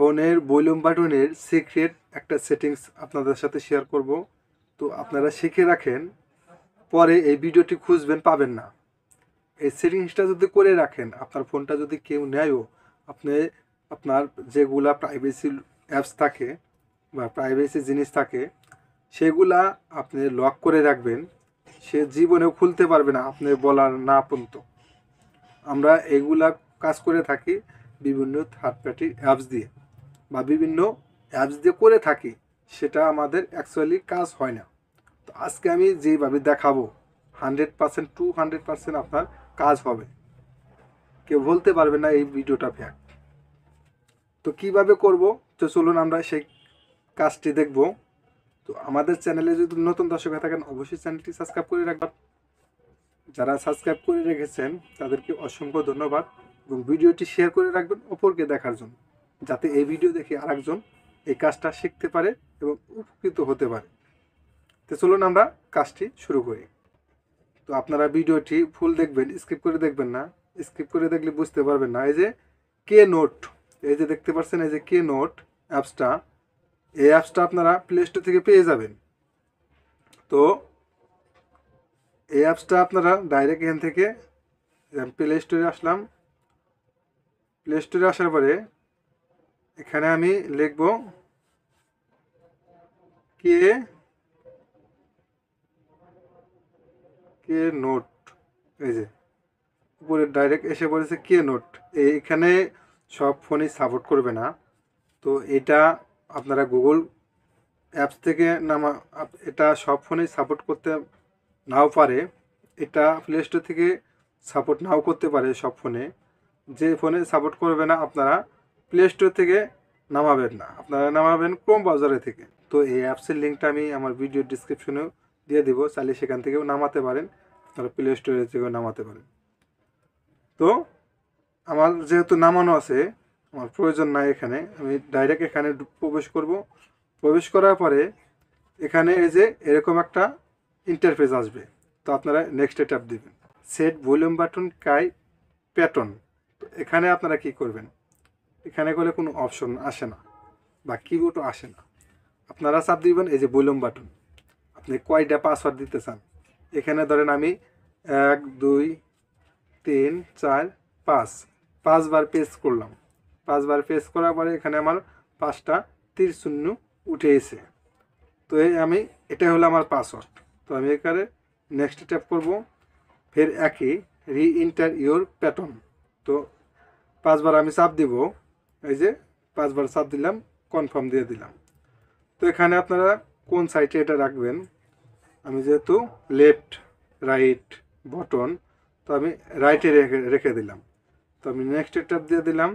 ফোনের ভলিউম বাটনের সিক্রেট একটা সেটিংস আপনাদের সাথে শেয়ার করব। তো আপনারা শিখে রাখেন, পরে এই ভিডিওটি খুঁজবেন পাবেন না। এই সেটিংসটা যদি করে রাখেন, আপনার ফোনটা যদি কেউ নেয়ও, আপনি আপনার যেগুলা প্রাইভেসি অ্যাপস থাকে বা প্রাইভেসি জিনিস থাকে সেগুলা আপনি লক করে রাখবেন, সে জীবনেও খুলতে পারবে না আপনি বলার না পর্যন্ত। আমরা এগুলা কাজ করে থাকি বিভিন্ন থার্ড পার্টি অ্যাপস দিয়ে বা বিভিন্ন অ্যাপস দিয়ে করে থাকি, সেটা আমাদের অ্যাকচুয়ালি কাজ হয় না। তো আজকে আমি যেভাবে দেখাবো 100% 200% আপনার কাজ হবে, কেউ বলতে পারবে না এই ভিডিওটা ফ্যাক। তো কিভাবে করব, তো চলুন আমরা সেই কাজটি দেখব। তো আমাদের চ্যানেলে যদি নতুন দর্শক হয়ে থাকেন অবশ্যই চ্যানেলটি সাবস্ক্রাইব করে রাখবেন। যারা সাবস্ক্রাইব করে রেখেছেন তাদেরকে অসংখ্য ধন্যবাদ, এবং ভিডিওটি শেয়ার করে রাখবেন অপরকে দেখার জন্য, যাতে এই ভিডিও দেখে আরেকজন এই কাজটা শিখতে পারে এবং উপকৃত হতে পারে। তো চলুন আমরা কাজটি শুরু করি। তো আপনারা ভিডিওটি ফুল দেখবেন, স্কিপ করে দেখবেন না। স্কিপ করে দেখলে বুঝতে পারবেন না। এই যে কে নোট, এই যে দেখতে পাচ্ছেন, এই যে কে নোট অ্যাপসটা, এই অ্যাপসটা আপনারা প্লে স্টোর থেকে পেয়ে যাবেন। তো এই অ্যাপসটা আপনারা ডাইরেক্ট এখান থেকে প্লে স্টোরে আসলাম। প্লে স্টোরে আসার পরে এখানে আমি লিখব কে কে নোট, এই যে উপরে ডাইরেক্ট এসে পড়েছে কে নোট। এইখানে সব ফোনই সাপোর্ট করবে না, তো এটা আপনারা গুগল অ্যাপস থেকে এটা সব ফোনেই সাপোর্ট করতে নাও পারে, এটা প্লে স্টোর থেকে সাপোর্ট নাও করতে পারে সব ফোনে। যে ফোনে সাপোর্ট করবে না আপনারা প্লে স্টোর থেকে নামাবেন না, আপনারা নামাবেন ক্রোম ব্রাউজারে থেকে। তো এই অ্যাপসের লিঙ্কটা আমি আমার ভিডিও ডিসক্রিপশনেও দিয়ে দিব, চাইলে সেখান থেকেও নামাতে পারেন, আপনারা প্লে স্টোরে থেকেও নামাতে পারেন। তো আমার যেহেতু নামানো আছে, আমার প্রয়োজন নাই, এখানে আমি ডাইরেক্ট এখানে প্রবেশ করব। প্রবেশ করার পরে এখানে এই যে এরকম একটা ইন্টারফেস আসবে, তো আপনারা নেক্সটে ট্যাপ দিবেন। সেট ভলিউম বাটন কাই প্যাটার্ন, তো এখানে আপনারা কি করবেন, এখানে করলে কোনো অপশন আসে না বা কিবোর্ডও আসে না, আপনারা চাপ দিবেন এই যে ভলিউম বাটন। আপনি কয়টা পাসওয়ার্ড দিতে চান, এখানে ধরেন আমি 1 2 3 4 5 5বার পেস্ট করলাম। 5বার পেস্ট করার পরে এখানে আমার 5টা তীর শূন্য উঠে এসে, তো এই আমি এটাই হলো আমার পাসওয়ার্ড। তো আমি এখানে নেক্সট ট্যাপ করব, ফের একই রি ইন্টার ইউর প্যাটার্ন। তো 5বার আমি চাপ দিব, এই যে 5বার চাপ দিলাম, কনফার্ম দিয়ে দিলাম। তো এখানে আপনারা কোন সাইডে এটা রাখবেন, আমি যেহেতু লেফট রাইট বটন, তো আমি রাইটে রেখে দিলাম। তো আমি নেক্সট ট্যাপ দিয়ে দিলাম।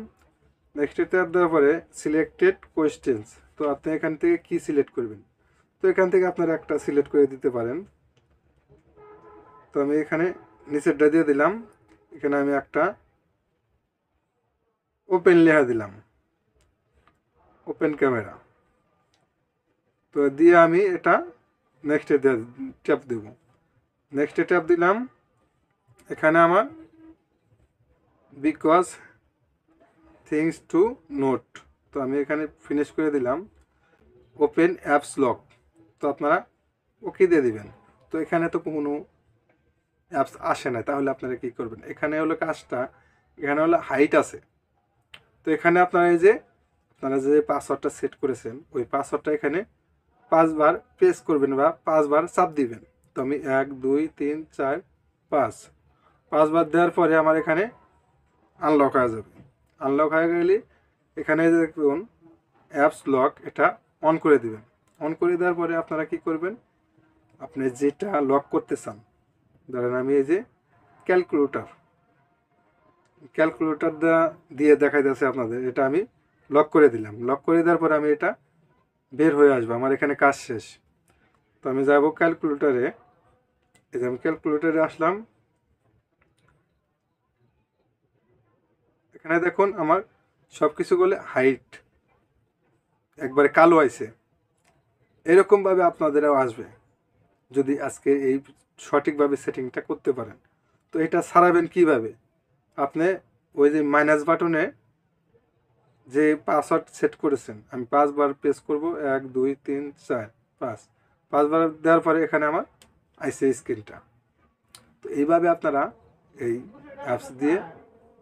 নেক্সট ট্যাপ দেওয়ার পরে সিলেক্টেড কোয়েশ্চেন্স, তো আপনি এখান থেকে কি সিলেক্ট করবেন, তো এখান থেকে আপনারা একটা সিলেক্ট করে দিতে পারেন। তো আমি এখানে নিচেরটা দিয়ে দিলাম, এখানে আমি একটা ওপেন লেখা দিলাম, ওপেন ক্যামেরা। তো দিয়ে আমি এটা নেক্সটে ট্যাপ দেব। নেক্সটে ট্যাপ দিলাম, এখানে আমার বিকজ থিংস টু নোট, তো আমি এখানে ফিনিশ করে দিলাম। ওপেন অ্যাপস লক, তো আপনারা ওকে দিয়ে দিবেন। তো এখানে তো কোনো অ্যাপস আসে না, তাহলে আপনারা কী করবেন, এখানে হলো কাজটা, এখানে হলো হাইট আছে। তো এখানে আপনারা এই যে আপনারা যে পাসওয়ার্ডটা সেট করেছেন ওই পাসওয়ার্ডটা এখানে 5বার প্রেস করবেন বা 5বার চাপ দিবেন। তো আমি 1 2 3 4 5 5বার দেওয়ার পরে আমার এখানে আনলক হয়ে যাবে। আনলক হয়ে গেলে এখানে দেখুন অ্যাপস লক, এটা অন করে দিবেন। অন করে দেওয়ার পরে আপনারা কি করবেন, আপনি যেটা লক করতে চান, ধরেন আমি এই যে ক্যালকুলেটর দিয়ে দেখাই যাচ্ছে আপনাদের, এটা আমি লক করে দিলাম। লক করে দেওয়ার পরে আমি এটা বের হয়ে আসবো, আমার এখানে কাজ শেষ। তো আমি যাব ক্যালকুলেটরে, এই যে আমি ক্যালকুলেটরে আসলাম। এখানে দেখুন আমার সব কিছু বলে হাইট একবারে কালো আছে, এরকমভাবে আপনাদেরও আসবে যদি আজকে এই সঠিকভাবে সেটিংটা করতে পারেন। তো এটা সারাবেন কিভাবে, আপনি ওই যে মাইনাস বাটনে যে পাসওয়ার্ড সেট করেছেন আমি 5 বার প্রেস করব, 1 2 3 4 5, 5 বার দেওয়ার পরে এখানে আমার আইসি স্ক্রিনটা। তো এইভাবে আপনারা এই অ্যাপস দিয়ে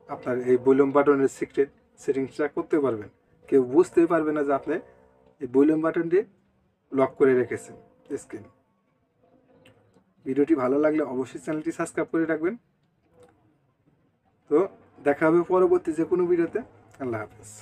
আপনার এই ভলিউম বাটনের সিক্রেট সেটিংসটা করতে পারবেন। কেউ বুঝতেই পারবে না যে আপনি এই ভলিউম বাটনটি লক করে রেখেছেন স্ক্রিন। ভিডিওটি ভালো লাগলে অবশ্যই চ্যানেলটি সাবস্ক্রাইব করে রাখবেন। তো দেখা হবে পরবর্তী যে কোনো ভিডিওতে। আল্লাহ হাফেজ।